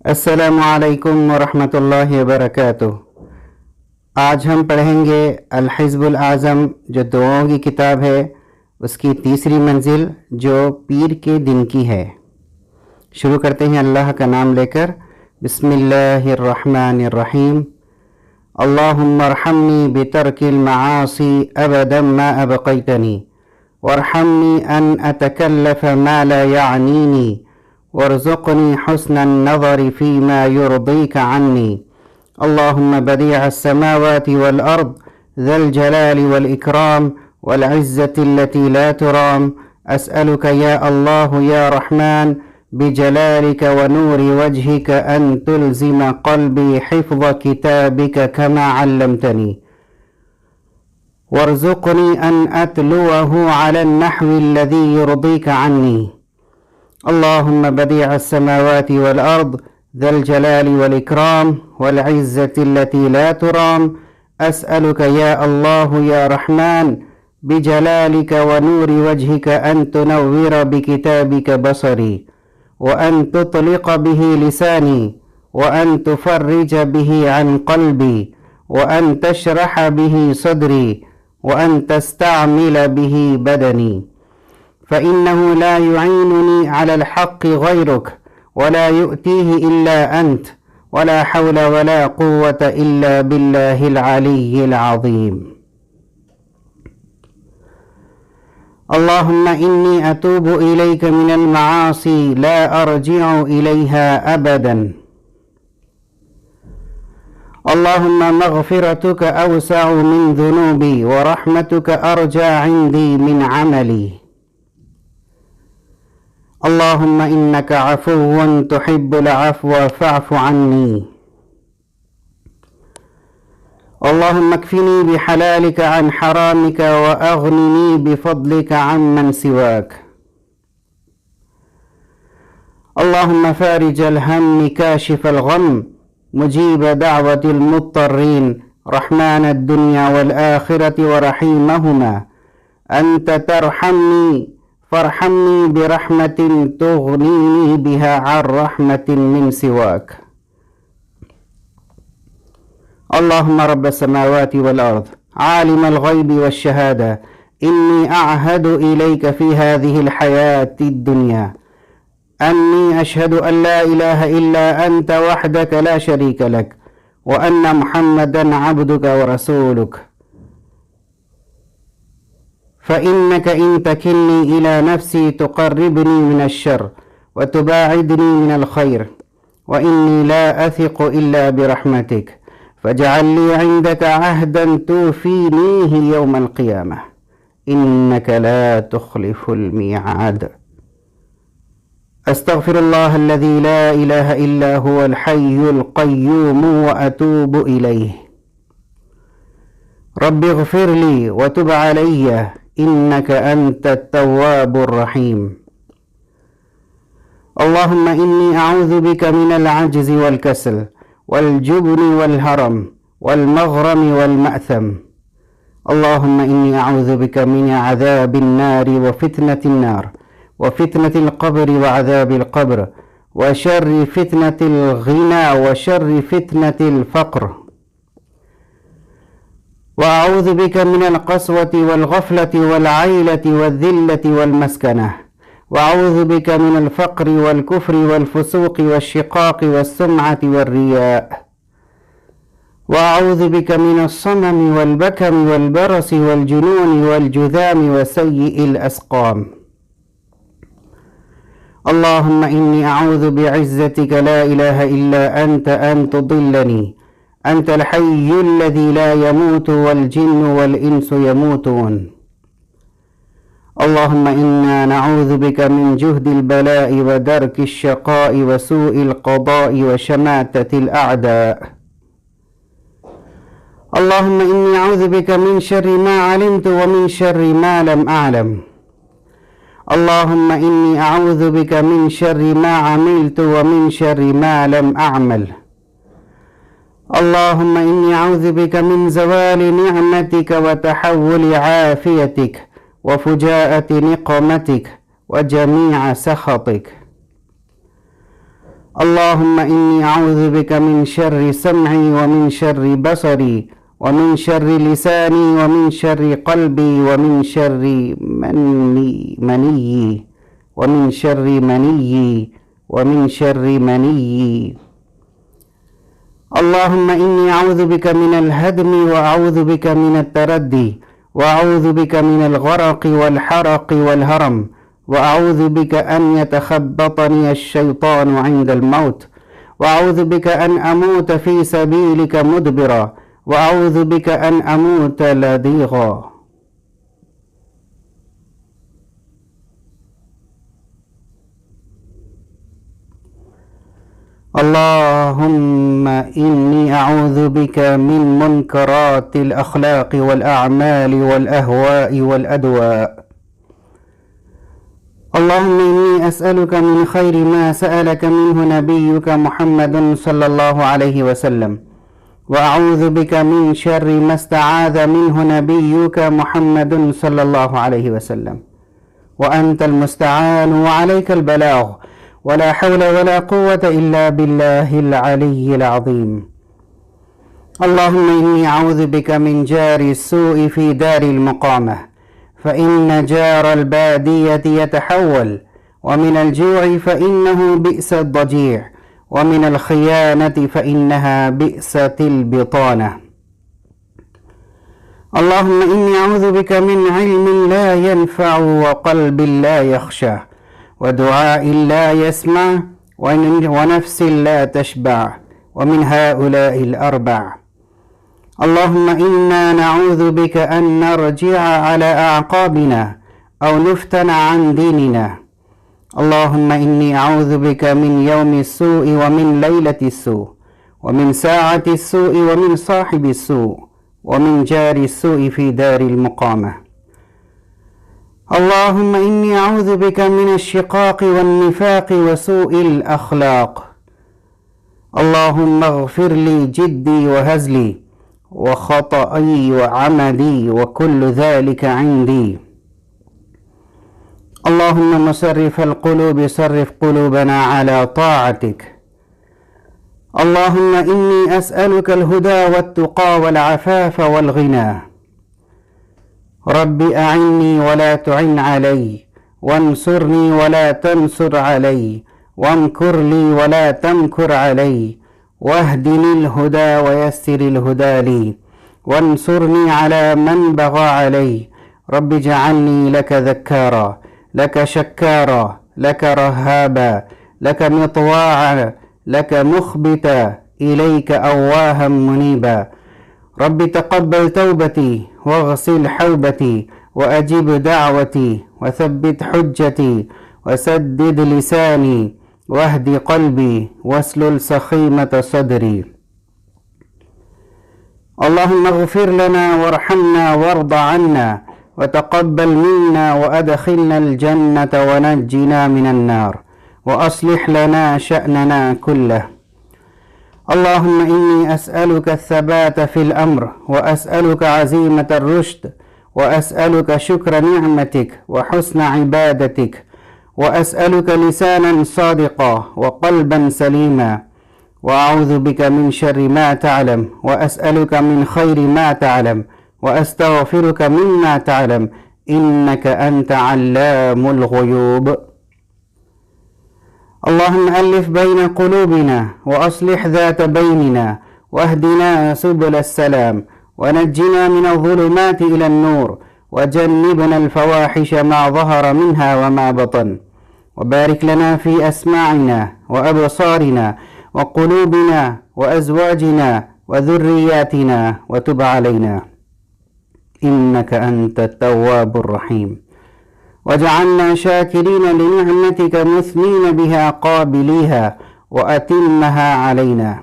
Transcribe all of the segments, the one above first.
अस्सलामु अलैकुम वरहमतुल्लाहि वबरकातुह। आज हम पढ़ेंगे अल हिज़्बुल आज़म जो दुआओं की किताब है, उसकी तीसरी मंजिल जो पीर के दिन की है। शुरू करते हैं अल्लाह का नाम लेकर। बिस्मिल्लाहिर्रहमानिर्रहीम। अल्लाहुम्मा अर्हमनी बितर्किल मआसी अबदन मा अबक़ैतनी वरहमनी अन अतकल्लफ़ मा ला यानीनी वर्ज़ुक़नी हुस्नन नज़रि फ़ीमा युर्दीक अन्नी। अल्लाहुम्मा बदीअ अस्समावाति वल अर्द ज़ल जलालि वल इकराम वल इज़्ज़ति अल्लती ला तुराम। अस्अलुक या अल्लाह या रहमान बिजलालिक व नूरि वजहिक अन तुलज़िम क़ल्बी हिफ़्ज़ किताबिक कमा अल्लमतनी वर्ज़ुक़नी अन अतलुअहु अला अन्नहवी अल्लज़ी युर्दीक अन्नी। अल्लाहुम्मा बदीअ अस्समावाति वल अर्द ज़ल जलालि वल इकराम वल इज़्ज़ति अल्लती ला तुराम। अस्अलुक या अल्लाह या रहमान बिजलालिक व नूरि वजहिक अन तुनव्विर बिकिताबिक बसरी व अन तुतलिक़ बिही लिसानी व अन तुफ़र्रिज बिही अन क़ल्बी व अन तशरह बिही सदरी व अन तस्तअमिल बिही बदनी। फ़इन्नहु ला युईनुनी अलल हक़्क़ि ग़ैरुक वला युअतीहि इल्ला अंत वला हौल वला क़ुव्वत इल्ला बिल्लाहिल अलिय्यिल अज़ीम। अल्लाहुम्मा इन्नी अतूबु इलैक मिनल मआसी ला अर्जिउ इलैहा अबदन। अल्लाहुम्मा मग़फ़िरतुक अवसअ मिन ज़ुनूबी व रहमतुक अर्जा इंदी मिन अमली। अल्लाहुम्मा इन्नका अफ़ुव्वुन तुहिब्बुल अफ़्व फ़अफ़ु अन्नी। अल्लाहुम्मा अक्फ़िनी बिहलालिक अन हरामिक व अग़निनी बिफ़ضलिक अम्मन सिवाक। अल्लाहुम्मा फ़ारिजल हम्मि काशिफ़ल ग़म मुजीब दअवतिल मुत्तर्रीन रहमानद दुनिया वल आखिरति व रहीमहुमा। अंत तरहमनी फ़रहमनी बिरहमतिन तुग़नीनी बिहा अन रहमतिन मिन सिवाक। अल्लाहुम्मा रब्बस समावाति वल अर्द आलिमल ग़ैबि वश्शहादा इन्नी अअहदु इलैक फ़ी हाज़िहिल हयातिद दुनिया अन्नी अशहदु अन ला इलाहा इल्ला अंत वहदक ला शरीक लक व अन्ना मुहम्मदन अब्दुक व रसूलुक। फ़इन्नक इन तकिलनी इला नफ्सी तुक़र्रिबनी मिनश शर्र व तुबाइदनी मिनल खैर व इन्नी ला अथिक़ु इल्ला बिरहमतिक फ़जअल ली इंदक अहदन तूफ़ीनीहि यौमल क़ियामह इन्नक ला तुख़लिफ़ुल मिआद। अस्तग़फ़िरुल्लाह अल्लज़ी ला इलाहा इल्ला हुवल हय्युल क़य्यूम व अतूबु इलैहि। रब्बि इग़फ़िरली व तुब अलय्या इन्नक अंतत तव्वाबुर रहीम। अल्लाहुम्मा इन्नी अऊज़ु बिक मिनल अज्ज़ि वल कसल वल जुब्नि वल हरम वल मग़रम वल मअथम। अल्लाहुम्मा इन्नी अऊज़ु बिक मिन अज़ाबिन नारि व फितनतिन नार व फितनतिल क़ब्रि व अज़ाबिल क़ब्र व शर्रि फितनतिल ग़िना व शर्रि फितनतिल फ़क़्र व अऊज़ु बिक मिनल क़स्वति वल ग़फ़लति वल आइलति वज़्ज़िल्लति वल मस्कनह व अऊज़ु बिक मिनल फ़क़्रि वल कुफ़्रि वल फ़ुसूक़ि वश्शिक़ाक़ि वस्सुमअति वर्रियाअ व अऊज़ु बिक मिनस सममि वल बकमि वल बरसि वल जुनूनि वल जुज़ामि व सय्यिइल अस्क़ाम। अल्लाहुम्मा इन्नी अऊज़ु बिइज़्ज़तिक ला इलाहा इल्ला अंत अन तुदिल्लनी अंतल हय्युल्लज़ी ला यमूतु वल जिन्नु वल इंसु यमूतून। अल्लाहुम्मा इन्ना नऊज़ु बिक मिन जुहदिल बलाइ व दरकिश शक़ाइ व सूइल क़दाइ व शमाततिल अअदा। अल्लाहुम्मा इन्नी अऊज़ु बिक मिन शर्रि मा अलिमतु व मिन शर्रि मा लम अअलम। अल्लाहुम्मा इन्नी अऊज़ु बिक मिन शर्रि मा अमिलतु व मिन शर्रि मा लम अअमल। अल्लाहुम्मा इन्नी अऊज़ु बिक मिन ज़वालि निअमतिक व तहव्वुलि आफ़ियतिक व फ़ुजाअति निक़मतिक व जमीअ सख़तिक। اللهم إني أعوذ بك من شر سمعي ومن شر بصري ومن شر لساني ومن شر قلبي ومن شر مني ومن شر مني ومن شر مني. اللهم إني أعوذ بك من الهدم وأعوذ بك من التردي وأعوذ بك من الغرق والحرق والهرم وأعوذ بك أن يتخبطني الشيطان عند الموت وأعوذ بك أن أموت في سبيلك مدبرا وأعوذ بك أن أموت لديغا. اللهم إني أعوذ بك من منكرات الأخلاق والأعمال والأهواء والأدواء. اللهم إني أسألك من خير ما سألك منه نبيك محمد صلى الله عليه وسلم وأعوذ بك من شر ما استعاذ منه نبيك محمد صلى الله عليه وسلم وأنت المستعان وعليك البلاغ ولا حول ولا قوة إلا بالله العلي العظيم. اللهم إني أعوذ بك من جار السوء في دار المقامة فإن جار البادية يتحول ومن الجوع فإنه بئس الضجيع ومن الخيانة فإنها بئست البطانة. اللهم إني أعوذ بك من علم لا ينفع وقلب لا يخشى ودعاء لا يسمع ونفس لا تشبع ومن هؤلاء الأربع. اللهم إنا نعوذ بك أن نرجع على أعقابنا أو نفتن عن ديننا. اللهم إني أعوذ بك من يوم السوء ومن ليلة السوء ومن ساعة السوء ومن صاحب السوء ومن جار السوء في دار المقامة. اللهم إني أعوذ بك من الشقاق والنفاق وسوء الأخلاق. اللهم اغفر لي جدي وهزلي وخطئي وعمدي وكل ذلك عندي. اللهم مصرف القلوب صرف قلوبنا على طاعتك. اللهم إني أسألك الهدى والتقى والعفاف والغنى. رب أعني ولا تعن علي وانصرني ولا تنصر علي وامكر لي ولا تمكر علي واهدني الهدى ويسر الهدى لي وانصرني على من بغى علي. رب اجعلني لك ذكارا لك شكارا لك رهابا لك مطواعا لك مخبتا إليك أواها منيبا. رب تقبل توبتي واغسل حوبتي وأجب دعوتي وثبت حجتي وسدد لساني واهد قلبي واسلل سخيمة صدري. اللهم اغفر لنا وارحمنا وارض عنا وتقبل منا وأدخلنا الجنة ونجنا من النار وأصلح لنا شأننا كله. اللهم إني أسألك الثبات في الأمر وأسألك عزيمة الرشد وأسألك شكر نعمتك وحسن عبادتك وأسألك لسانا صادقا وقلبا سليما وأعوذ بك من شر ما تعلم وأسألك من خير ما تعلم وأستغفرك مما تعلم إنك أنت علام الغيوب. اللهم ألف بين قلوبنا وأصلح ذات بيننا واهدنا سبل السلام ونجنا من الظلمات إلى النور وجنبنا الفواحش ما ظهر منها وما بطن وبارك لنا في أسماعنا وأبصارنا وقلوبنا وأزواجنا وذرياتنا وتب علينا إنك أنت التواب الرحيم واجعلنا شاكرين لنعمتك مثنين بها قابليها وأتمها علينا.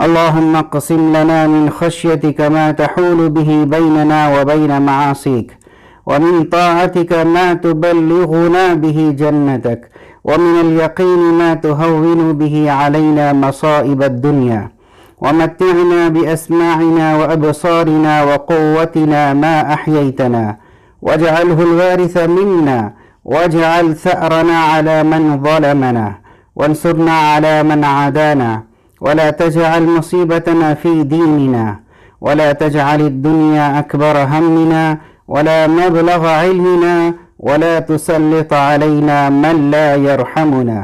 اللهم اقسم لنا من خشيتك ما تحول به بيننا وبين معاصيك ومن طاعتك ما تبلغنا به جنتك ومن اليقين ما تهون به علينا مصائب الدنيا ومتعنا بأسماعنا وأبصارنا وقوتنا ما أحييتنا واجعله الوارث منا واجعل ثأرنا على من ظلمنا وانصرنا على من عادانا، ولا تجعل مصيبتنا في ديننا، ولا تجعل الدنيا أكبر همنا ولا مبلغ علمنا، ولا تسلط علينا من لا يرحمنا.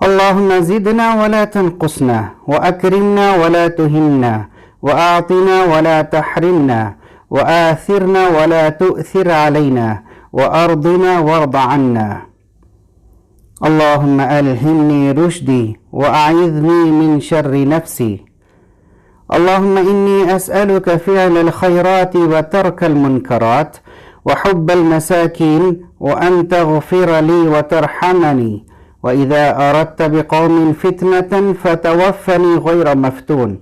اللهم زدنا ولا تنقصنا، وأكرمنا ولا تهنا، وأعطنا ولا تحرمنا، وآثرنا ولا تؤثر علينا، وأرضنا وارض عنا. اللهم ألهمني رشدي وأعذني من شر نفسي. اللهم إني أسألك فعل الخيرات وترك المنكرات وحب المساكين، وأن تغفر لي وترحمني، وإذا أردت بقوم فتنة فتوفني غير مفتون.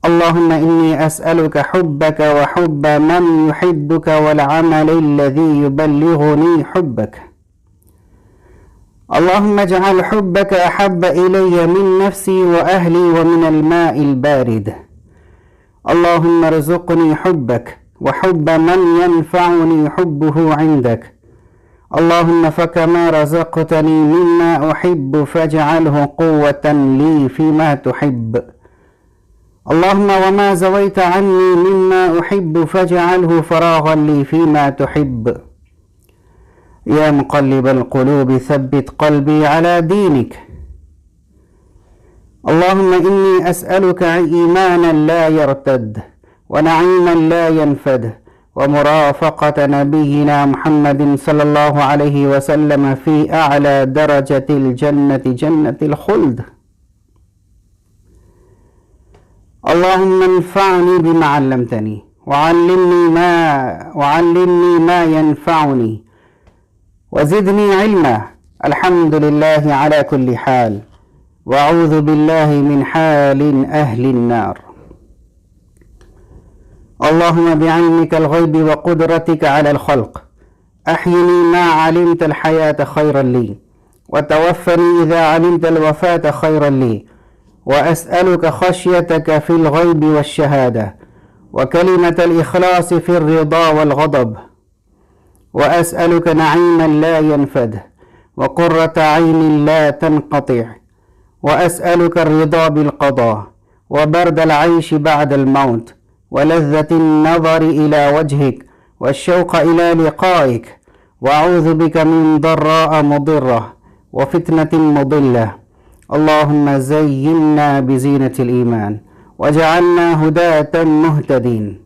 اللهم إني أسألك حبك وحب من يحبك والعمل الذي يبلغني حبك. اللهم اجعل حبك أحب إلي من نفسي وأهلي ومن الماء البارد. اللهم ارزقني حبك وحب من ينفعني حبه عندك. اللهم فكما رزقتني مما أحب فاجعله قوة لي فيما تحب. اللهم وما زويت عني مما أحب فاجعله فراغا لي فيما تحب. يا مقلب القلوب ثبت قلبي على دينك. اللهم إني أسألك إيمانا لا يرتد، ونعيما لا ينفد، ومرافقة نبينا محمد صلى الله عليه وسلم في أعلى درجة الجنة، جنة الخلد. اللهم انفعني بما علمتني، وعلمني ما ينفعني، وزدني علما. الحمد لله على كل حال، وأعوذ بالله من حال أهل النار. اللهم بعلمك الغيب وقدرتك على الخلق أحيني ما علمت الحياة خيرا لي، وتوفني إذا علمت الوفاة خيرا لي، وأسألك خشيتك في الغيب والشهادة، وكلمة الإخلاص في الرضا والغضب، وأسألك نعيما لا ينفد، وقرة عين لا تنقطع، وأسألك الرضا بالقضاء، وبرد العيش بعد الموت، ولذة النظر إلى وجهك، والشوق إلى لقائك. وأعوذ بك من ضراء مضرة وفتنة مضلة. اللهم زينا بزينة الإيمان، وجعلنا هداة مهتدين.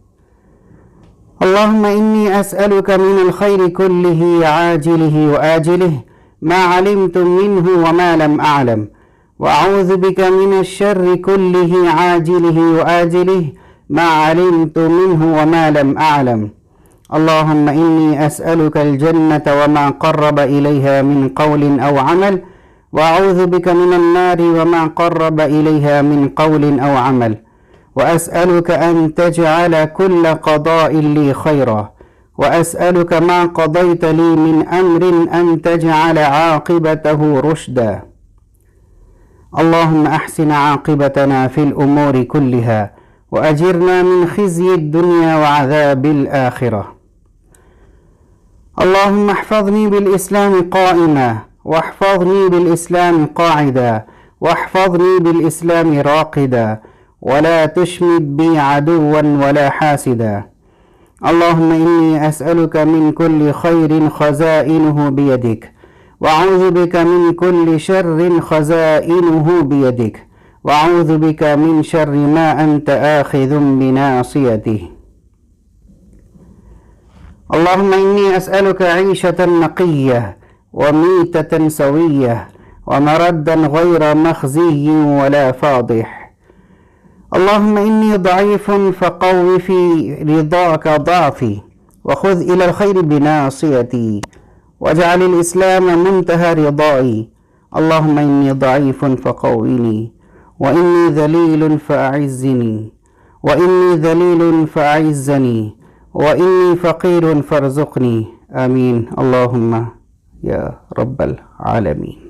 اللهم إني أسألك من الخير كله عاجله وآجله ما علمت منه وما لم أعلم، وأعوذ بك من الشر كله عاجله وآجله ما علمت منه وما لم أعلم. اللهم إني أسألك الجنة وما قرب إليها من قول أو عمل، وأعوذ بك من النار وما قرب إليها من قول أو عمل. وأسألك أن تجعل كل قضاء لي خيرا، وأسألك ما قضيت لي من أمر أن تجعل عاقبته رشدا. اللهم أحسن عاقبتنا في الأمور كلها، وأجرنا من خزي الدنيا وعذاب الآخرة. اللهم احفظني بالإسلام قائما، واحفظني بالإسلام قاعدا، واحفظني بالإسلام راقدا، ولا تشمت بي عدوا ولا حاسدا. اللهم إني أسألك من كل خير خزائنه بيدك، وأعوذ بك من كل شر خزائنه بيدك، وأعوذ بك من شر ما أنت آخذ بناصيته. اللهم إني أسألك عيشة نقية، وميتة سوية، ومردا غير مخزي ولا فاضح. اللهم إني ضعيف فقو في رضاك ضعفي، وخذ إلى الخير بناصيتي، واجعل الإسلام منتهى رضائي. اللهم إني ضعيف فقويني، وإني ذليل فأعزني، وإني ذليل فأعزني، وإني فقير فارزقني. آمين اللهم يا رب العالمين.